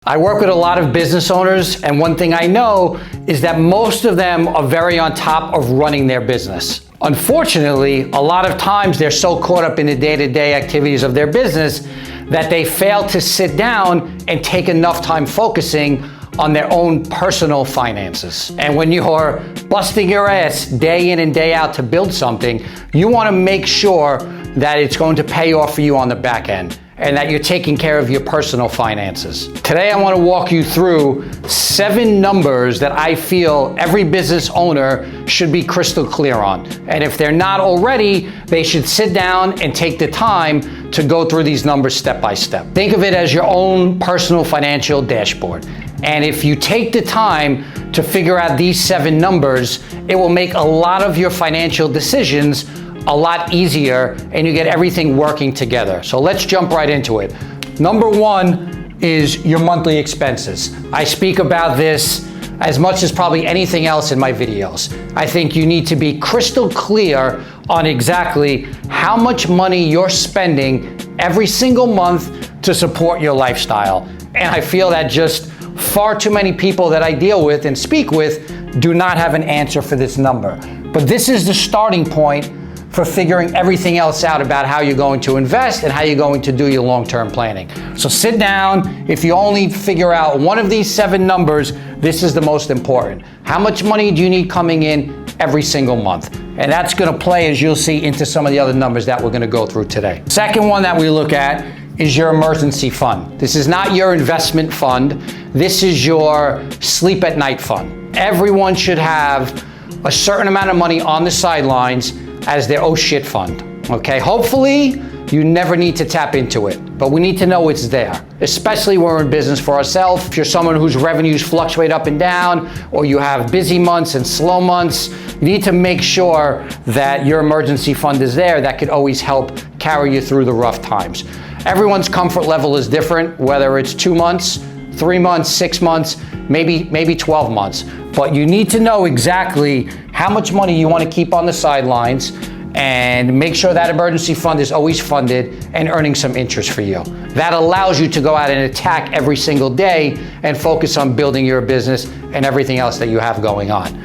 I work with a lot of business owners, and one thing I know is that most of them are very on top of running their business. Unfortunately, a lot of times they're so caught up in the day-to-day activities of their business that they fail to sit down and take enough time focusing on their own personal finances. And when you're busting your ass day in and day out to build something, you want to make sure that it's going to pay off for you on the back end, and that you're taking care of your personal finances. Today, I want to walk you through 7 numbers that I feel every business owner should be crystal clear on. And if they're not already, they should sit down and take the time to go through these numbers step by step. Think of it as your own personal financial dashboard. And if you take the time to figure out these 7 numbers, it will make a lot of your financial decisions a lot easier, and you get everything working together. So let's jump right into it. Number 1 is your monthly expenses. I speak about this as much as probably anything else in my videos. I think you need to be crystal clear on exactly how much money you're spending every single month to support your lifestyle. And I feel that just far too many people that I deal with and speak with do not have an answer for this number. But this is the starting point for figuring everything else out about how you're going to invest and how you're going to do your long-term planning. So sit down. If you only figure out one of these 7 numbers, this is the most important. How much money do you need coming in every single month? And that's gonna play, as you'll see, into some of the other numbers that we're gonna go through today. Second one that we look at is your emergency fund. This is not your investment fund. This is your sleep at night fund. Everyone should have a certain amount of money on the sidelines as their oh shit fund, okay? Hopefully, you never need to tap into it, but we need to know it's there, especially when we're in business for ourselves. If you're someone whose revenues fluctuate up and down, or you have busy months and slow months, you need to make sure that your emergency fund is there. That could always help carry you through the rough times. Everyone's comfort level is different, whether it's 2 months, 3 months, 6 months, maybe 12 months. But you need to know exactly how much money you want to keep on the sidelines and make sure that emergency fund is always funded and earning some interest for you. That allows you to go out and attack every single day and focus on building your business and everything else that you have going on.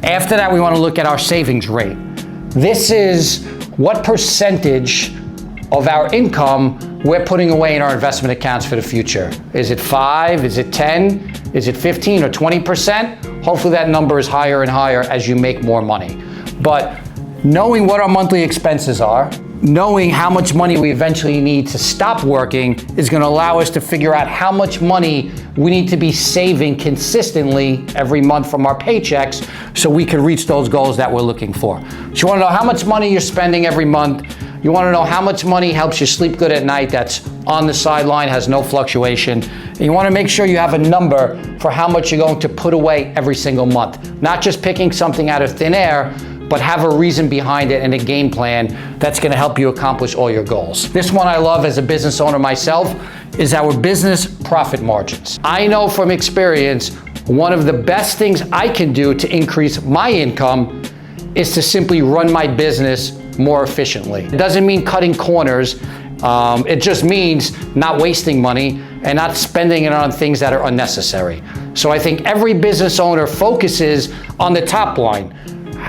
After that, we want to look at our savings rate. This is what percentage of our income we're putting away in our investment accounts for the future. Is it 5? Is it 10? Is it 15 or 20%? Hopefully that number is higher and higher as you make more money. But knowing what our monthly expenses are, knowing how much money we eventually need to stop working is going to allow us to figure out how much money we need to be saving consistently every month from our paychecks so we can reach those goals that we're looking for. So you want to know how much money you're spending every month. You want to know how much money helps you sleep good at night, that's on the sideline, has no fluctuation. And you want to make sure you have a number for how much you're going to put away every single month. Not just picking something out of thin air, but have a reason behind it and a game plan that's going to help you accomplish all your goals. This one I love as a business owner myself is our business profit margins. I know from experience, one of the best things I can do to increase my income is to simply run my business more efficiently. It doesn't mean cutting corners. It just means not wasting money and not spending it on things that are unnecessary. So I think every business owner focuses on the top line.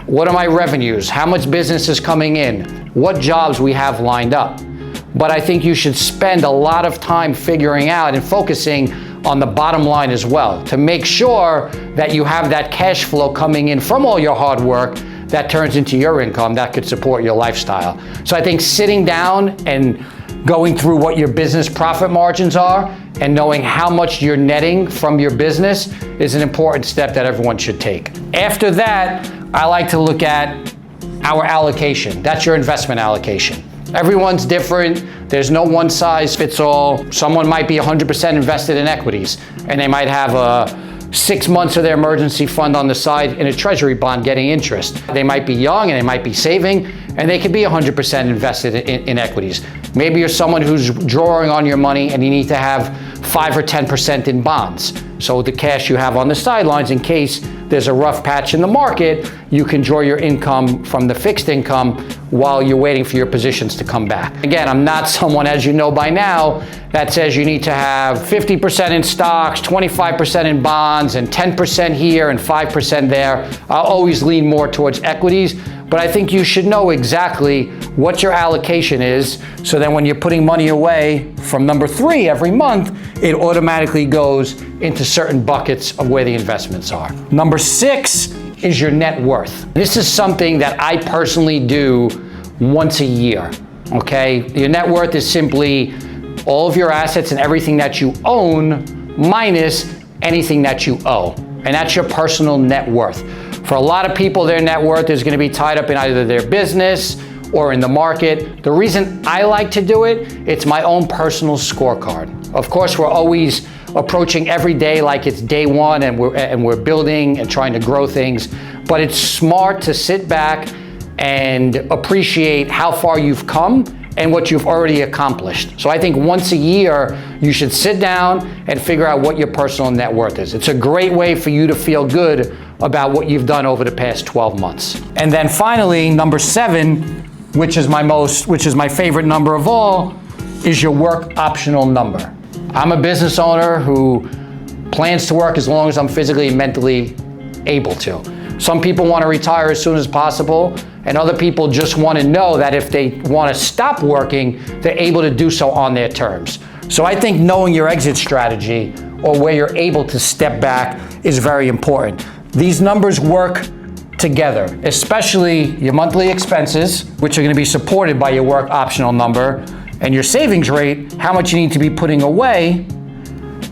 What are my revenues? How much business is coming in? What jobs we have lined up? But I think you should spend a lot of time figuring out and focusing on the bottom line as well to make sure that you have that cash flow coming in from all your hard work that turns into your income that could support your lifestyle. So I think sitting down and going through what your business profit margins are and knowing how much you're netting from your business is an important step that everyone should take. After that, I like to look at our allocation. That's your investment allocation. Everyone's different. There's no one size fits all. Someone might be 100% invested in equities, and they might have a 6 months of their emergency fund on the side in a treasury bond getting interest. They might be young and they might be saving, and they could be 100% invested in equities. Maybe you're someone who's drawing on your money and you need to have 5 or 10% in bonds. So the cash you have on the sidelines, in case there's a rough patch in the market, you can draw your income from the fixed income while you're waiting for your positions to come back. Again, I'm not someone, as you know by now, that says you need to have 50% in stocks, 25% in bonds, and 10% here and 5% there. I'll always lean more towards equities, but I think you should know exactly what your allocation is, so that when you're putting money away from number 3 every month, it automatically goes into certain buckets of where the investments are. Number 6 is your net worth. This is something that I personally do once a year, okay? Your net worth is simply all of your assets and everything that you own minus anything that you owe. And that's your personal net worth. For a lot of people, their net worth is going to be tied up in either their business or in the market. The reason I like to do it, it's my own personal scorecard. Of course, we're always approaching every day like it's day one, and we're building and trying to grow things. But it's smart to sit back and appreciate how far you've come and what you've already accomplished. So I think once a year, you should sit down and figure out what your personal net worth is. It's a great way for you to feel good about what you've done over the past 12 months. And then finally, number 7, which is my favorite number of all, is your work optional number. I'm a business owner who plans to work as long as I'm physically and mentally able to. Some people want to retire as soon as possible, and other people just want to know that if they want to stop working, they're able to do so on their terms. So I think knowing your exit strategy or where you're able to step back is very important. These numbers work together, especially your monthly expenses, which are going to be supported by your work optional number, and your savings rate, how much you need to be putting away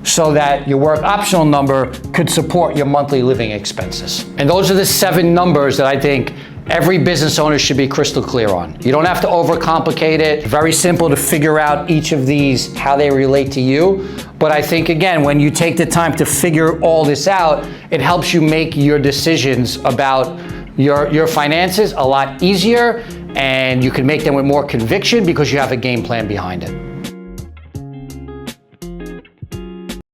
so that your work optional number could support your monthly living expenses. And those are the 7 numbers that I think every business owner should be crystal clear on. You don't have to overcomplicate it. Very simple to figure out each of these, how they relate to you. But I think, again, when you take the time to figure all this out, it helps you make your decisions about your finances a lot easier, and you can make them with more conviction because you have a game plan behind it.